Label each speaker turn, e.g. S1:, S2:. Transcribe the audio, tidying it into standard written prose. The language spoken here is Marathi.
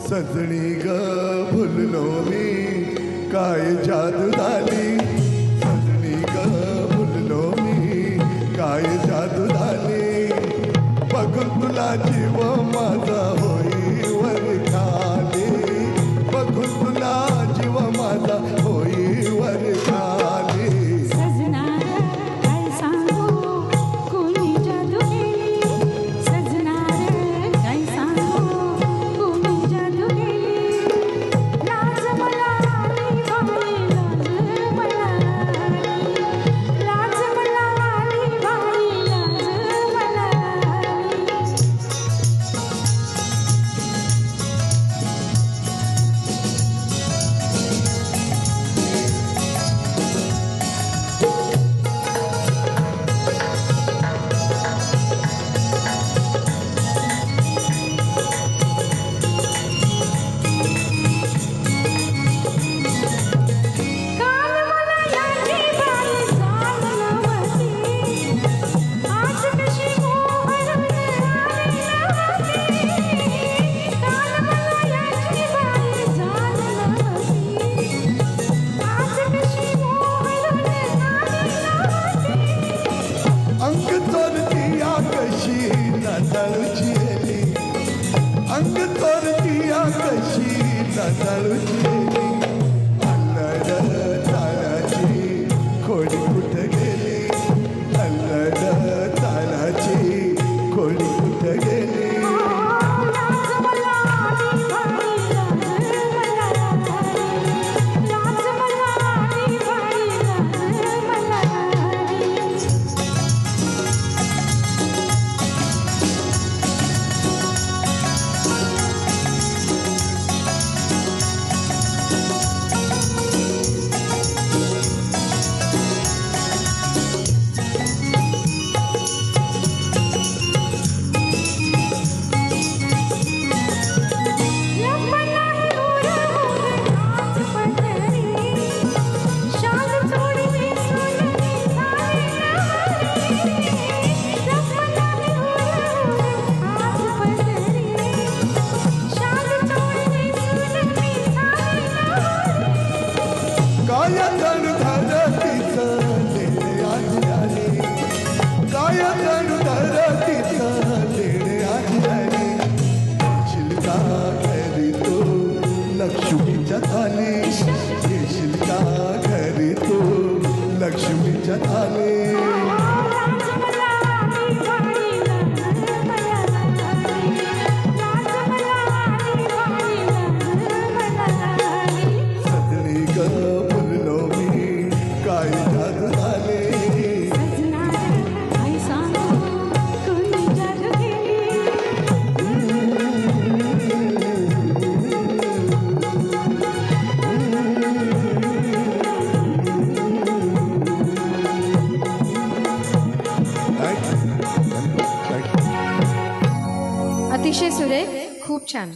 S1: सजनी ग भुललो मी काय जादू झाली सजनी ग भुललो मी काय जादू झाली बघून तुला जीव माझा होई वर खाली बघून तुला जीव माझा होई वर खाली अंग तोरतिया कशी नाताळुची अल्लड तालाची खोडी कुठं गेली अल्लड तालाची खोडी कुठं गेली लक्ष्मीच्या थाली येशील का घरी तू लक्ष्मीच्या थाली सजनी ग भुललो मी काय जादू झाली
S2: अतिशय सुरेख, खूप छान.